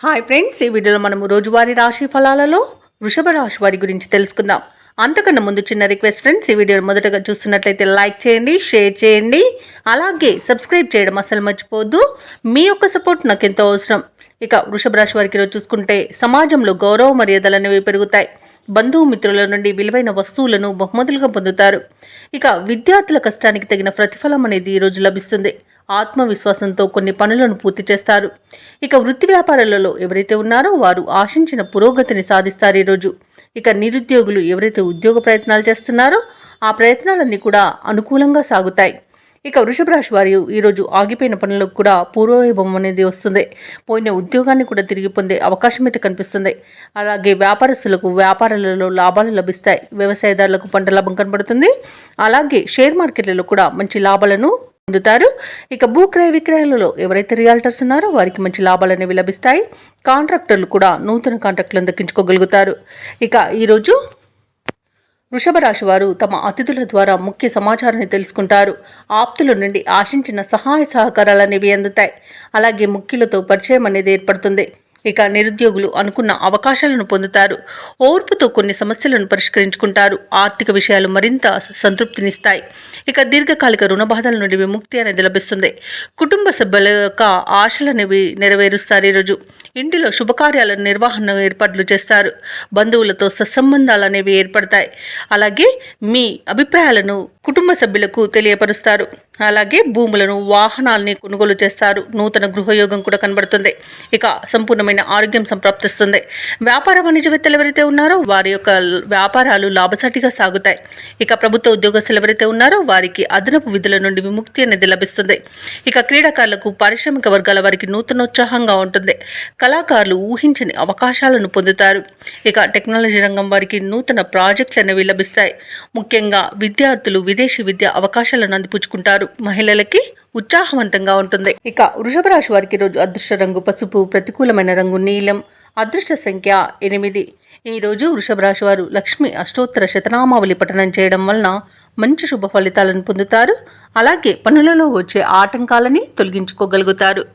Hi friends, ఈ వీడియోలో మనము రోజువారీ రాశి ఫలాలలో వృషభ రాశి వారి గురించి తెలుసుకుందాం. అంతకన్నా ముందు చిన్న రిక్వెస్ట్ ఫ్రెండ్స్, ఈ వీడియోని మొదటగా చూస్తున్నట్లయితే లైక్ చేయండి, షేర్ చేయండి, అలాగే సబ్స్క్రైబ్ చేయడం అసలు మర్చిపోవద్దు. మీ యొక్క సపోర్ట్ నాకు ఎంతో అవసరం. ఇక వృషభ రాశి వారికి ఈరోజు చూసుకుంటే సమాజంలో గౌరవ మర్యాదలు అనేవి పెరుగుతాయి. బంధుమిత్రుల నుండి విలువైన వస్తువులను బహుమతులుగా పొందుతారు. ఇక విద్యార్థుల కష్టానికి తగిన ప్రతిఫలం అనేది ఈరోజు లభిస్తుంది. ఆత్మవిశ్వాసంతో కొన్ని పనులను పూర్తి చేస్తారు. ఇక వృత్తి వ్యాపారాలలో ఎవరైతే ఉన్నారో వారు ఆశించిన పురోగతిని సాధిస్తారు ఈరోజు. ఇక నిరుద్యోగులు ఎవరైతే ఉద్యోగ ప్రయత్నాలు చేస్తున్నారో ఆ ప్రయత్నాలన్నీ కూడా అనుకూలంగా సాగుతాయి. ఇక వృషభ రాశి వారి ఈరోజు ఆగిపోయిన పనులకు కూడా పూర్వవైభవం అనేది వస్తుంది. పోయిన ఉద్యోగాన్ని కూడా తిరిగి పొందే అవకాశం అయితే కనిపిస్తుంది. అలాగే వ్యాపారస్తులకు వ్యాపారాలలో లాభాలు లభిస్తాయి. వ్యవసాయదారులకు పంట లాభం కనబడుతుంది. అలాగే షేర్ మార్కెట్లలో కూడా మంచి లాభాలను పొందుతారు. ఇక భూక్రయ విక్రయాలలో ఎవరైతే రియాల్టర్స్ ఉన్నారో వారికి మంచి లాభాలు అనేవి లభిస్తాయి. కాంట్రాక్టర్లు కూడా నూతన కాంట్రాక్టులను దక్కించుకోగలుగుతారు. ఇక ఈరోజు వృషభ రాశి వారు తమ అతిథుల ద్వారా ముఖ్య సమాచారాన్ని తెలుసుకుంటారు. ఆప్తుల నుండి ఆశించిన సహాయ సహకారాలు అనేవి అందుతాయి. అలాగే ముఖ్యులతో పరిచయం అనేది ఏర్పడుతుంది. ఇక నిరుద్యోగులు అనుకున్న అవకాశాలను పొందుతారు. ఓర్పుతో కొన్ని సమస్యలను పరిష్కరించుకుంటారు. ఆర్థిక విషయాలు మరింత సంతృప్తినిస్తాయి. ఇక దీర్ఘకాలిక రుణ బాధల నుండి విముక్తి అనేది లభిస్తుంది. కుటుంబ సభ్యుల యొక్క ఆశలు అనేవి నెరవేరుస్తారు. ఈరోజు ఇంటిలో శుభకార్యాల నిర్వహణ ఏర్పాట్లు చేస్తారు. బంధువులతో సత్సంబంధాలు అనేవి ఏర్పడతాయి. అలాగే మీ అభిప్రాయాలను కుటుంబ సభ్యులకు తెలియపరుస్తారు. అలాగే భూములను వాహనాలని కొనుగోలు చేస్తారు. నూతన గృహయోగం కూడా కనబడుతుంది. ఇక సంపూర్ణమైన ఆరోగ్యం సంప్రాప్తిస్తుంది. వ్యాపార వాణిజ్యవేత్తలు ఎవరైతే ఉన్నారో వారి యొక్క వ్యాపారాలు లాభసాటిగా సాగుతాయి. ఇక ప్రభుత్వ ఉద్యోగస్తులు ఎవరైతే ఉన్నారో వారికి అదనపు విధుల నుండి విముక్తి అనేది లభిస్తుంది. ఇక క్రీడాకారులకు పారిశ్రామిక వర్గాల వారికి నూతనోత్సాహంగా ఉంటుంది. కళాకారులు ఊహించని అవకాశాలను పొందుతారు. ఇక టెక్నాలజీ రంగం వారికి నూతన ప్రాజెక్టులు అనేవి లభిస్తాయి. ముఖ్యంగా విద్యార్థులు విదేశీ విద్య అవకాశాలను అందిపుచ్చుకుంటారు. మహిళలకి ఉత్సాహవంతంగా ఉంటుంది. ఇక వృషభ రాశి వారికి రోజు అదృష్ట రంగు పసుపు, ప్రతికూలమైన రంగు నీలం, అదృష్ట సంఖ్య 8. ఈరోజు వృషభ రాశి వారు లక్ష్మి అష్టోత్తర శతనామావళి పఠనం చేయడం వలన మంచి శుభ ఫలితాలను పొందుతారు. అలాగే పనులలో వచ్చే ఆటంకాలని తొలగించుకోగలుగుతారు.